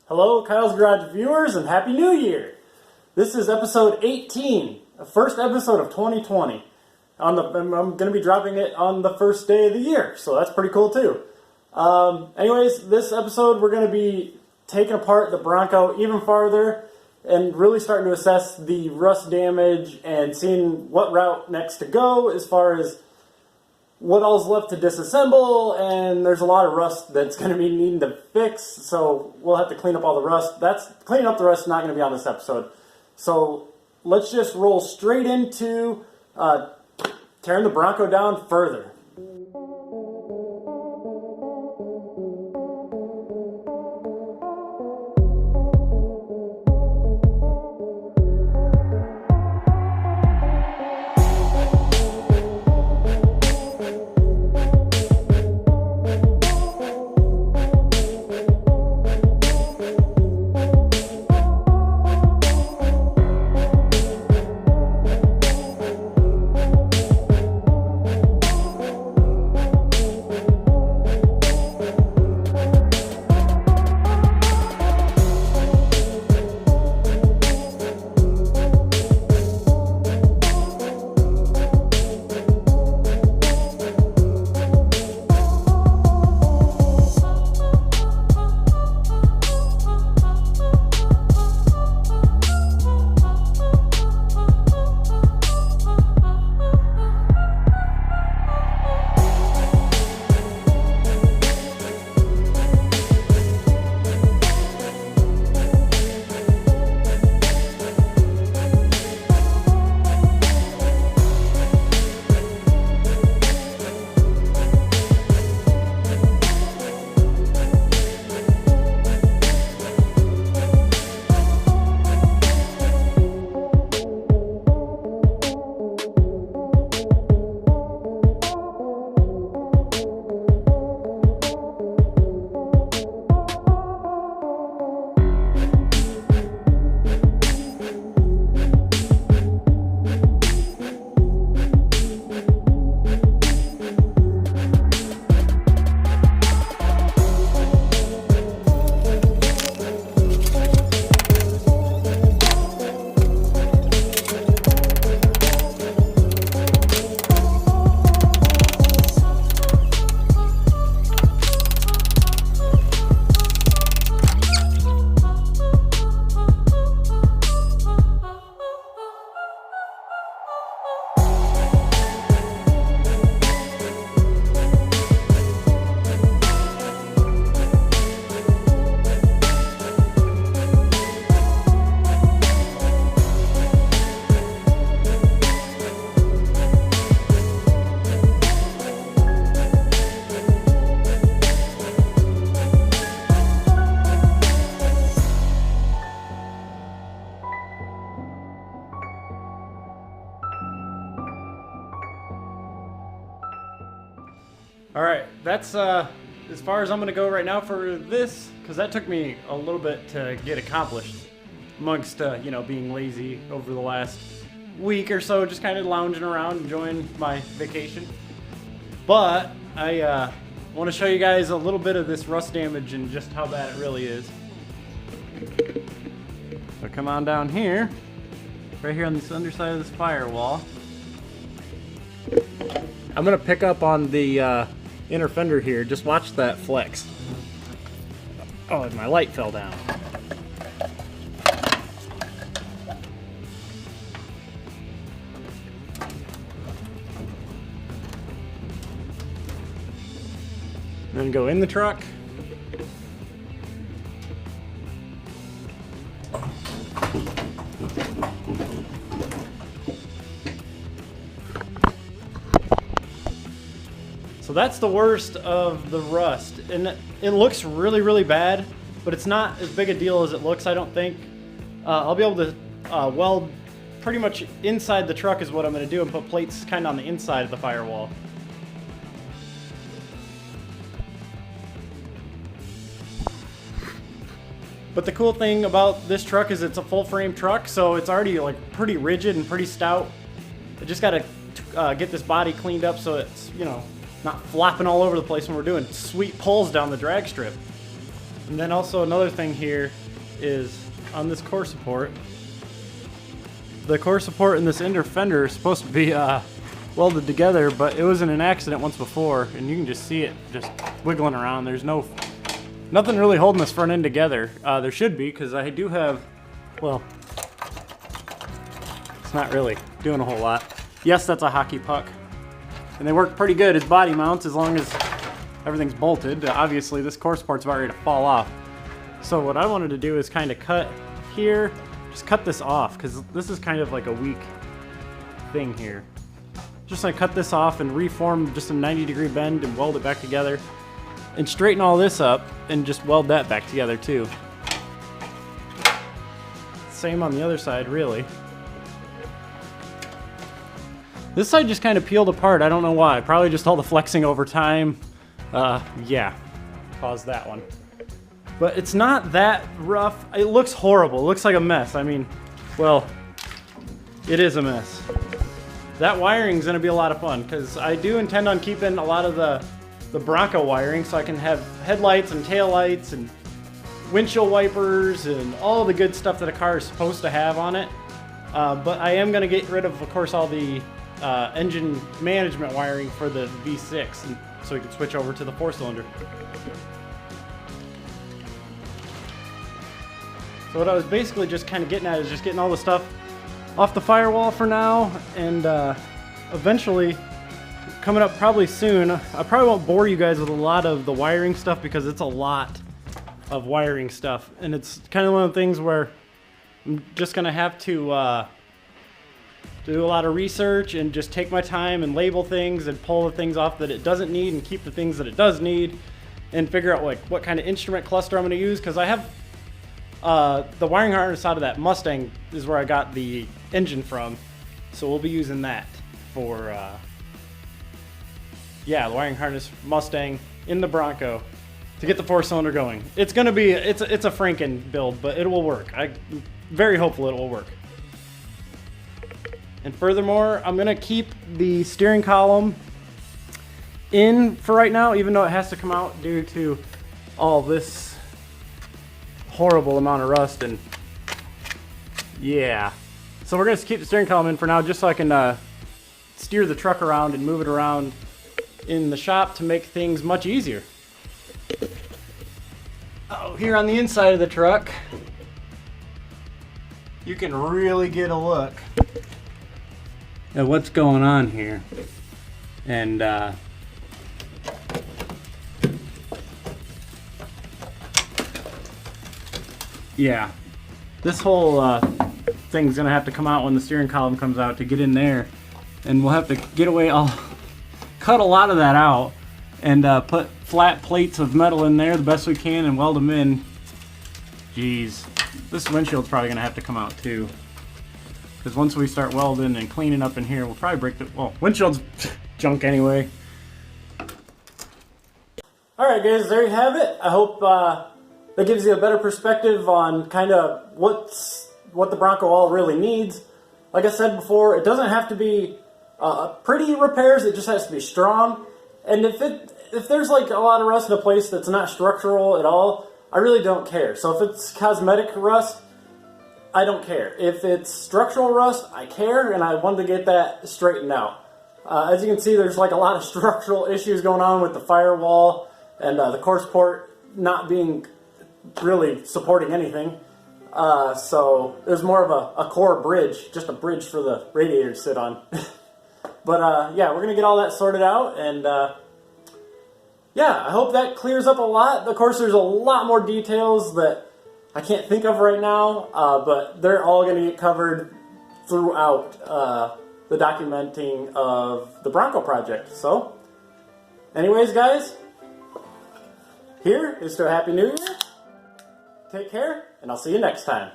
Hello, Kyle's Garage viewers, and Happy New Year! This is episode 18, the first episode of 2020. I'm going to be dropping it on the first day of the year, so that's pretty cool too. Anyways, this episode we're going to be taking apart the Bronco even farther and really starting to assess the rust damage and seeing what route next to go as far as what all's left to disassemble, and there's a lot of rust that's going to be needing to fix, so we'll have to clean up all the rust. Cleaning up the rust is not going to be on this episode. So let's just roll straight into tearing the Bronco down further. Alright, that's as far as I'm going to go right now for this, because that took me a little bit to get accomplished amongst, being lazy over the last week or so, just kind of lounging around, enjoying my vacation. But I want to show you guys a little bit of this rust damage and just how bad it really is. So come on down here, right here on this underside of this firewall. I'm going to pick up on the inner fender here. Just watch that flex. Oh, and my light fell down. Then go in the truck. So that's the worst of the rust, and it looks really, really bad, but it's not as big a deal as it looks, I don't think. I'll be able to weld pretty much inside the truck is what I'm going to do, and put plates kind of on the inside of the firewall. But the cool thing about this truck is it's a full frame truck, so it's already like pretty rigid and pretty stout. I just got to get this body cleaned up so it's, not flopping all over the place when we're doing sweet pulls down the drag strip. And then also another thing here is on this core support. The core support and this inner fender is supposed to be welded together, but it was in an accident once before, and you can just see it just wiggling around. There's nothing really holding this front end together. There should be, because I do have, well, it's not really doing a whole lot. Yes, that's a hockey puck, and they work pretty good as body mounts as long as everything's bolted. Obviously, this core support's about ready to fall off. So what I wanted to do is kind of cut here, just cut this off, because this is kind of like a weak thing here. Just like cut this off and reform just a 90-degree bend and weld it back together, and straighten all this up and just weld that back together too. Same on the other side, really. This side just kind of peeled apart. I don't know why. Probably just all the flexing over time. Yeah, caused that one. But it's not that rough. It looks horrible. It looks like a mess. I mean, well, it is a mess. That wiring's gonna be a lot of fun, because I do intend on keeping a lot of the Bronco wiring, so I can have headlights and taillights and windshield wipers and all the good stuff that a car is supposed to have on it. But I am gonna get rid of course, all the engine management wiring for the V6, and so we can switch over to the 4-cylinder. So what I was basically just kind of getting at is just getting all the stuff off the firewall for now, and eventually, coming up probably soon, I probably won't bore you guys with a lot of the wiring stuff, because it's a lot of wiring stuff, and it's kind of one of the things where I'm just gonna have to do a lot of research and just take my time and label things and pull the things off that it doesn't need and keep the things that it does need, and figure out like what kind of instrument cluster I'm going to use, because I have the wiring harness out of that Mustang is where I got the engine from, so we'll be using that for yeah, the wiring harness Mustang in the Bronco to get the 4-cylinder going. It's gonna be it's a Franken build, but it will work. I'm very hopeful it will work. And furthermore, I'm gonna keep the steering column in for right now, even though it has to come out due to all this horrible amount of rust. And yeah, so we're gonna keep the steering column in for now, just so I can steer the truck around and move it around in the shop to make things much easier. Oh, here on the inside of the truck, you can really get a look at what's going on here. And yeah, this whole thing's gonna have to come out when the steering column comes out to get in there, and we'll have to get away. I'll cut a lot of that out and put flat plates of metal in there the best we can and weld them in. Jeez, this windshield's probably gonna have to come out too, because once we start welding and cleaning up in here, we'll probably break the, well, windshield's junk anyway. Alright guys, there you have it. I hope that gives you a better perspective on kind of what the Bronco all really needs. Like I said before, it doesn't have to be pretty repairs, it just has to be strong. And if there's like a lot of rust in a place that's not structural at all, I really don't care. So if it's cosmetic rust, I don't care. If it's structural rust, I care, and I wanted to get that straightened out. As you can see, there's like a lot of structural issues going on with the firewall and the core support not being really supporting anything. So there's more of a core bridge, just a bridge for the radiator to sit on. But yeah, we're going to get all that sorted out, and yeah, I hope that clears up a lot. Of course, there's a lot more details that I can't think of right now, but they're all going to get covered throughout the documenting of the Bronco project. So, anyways, guys, here is to a Happy New Year. Take care, and I'll see you next time.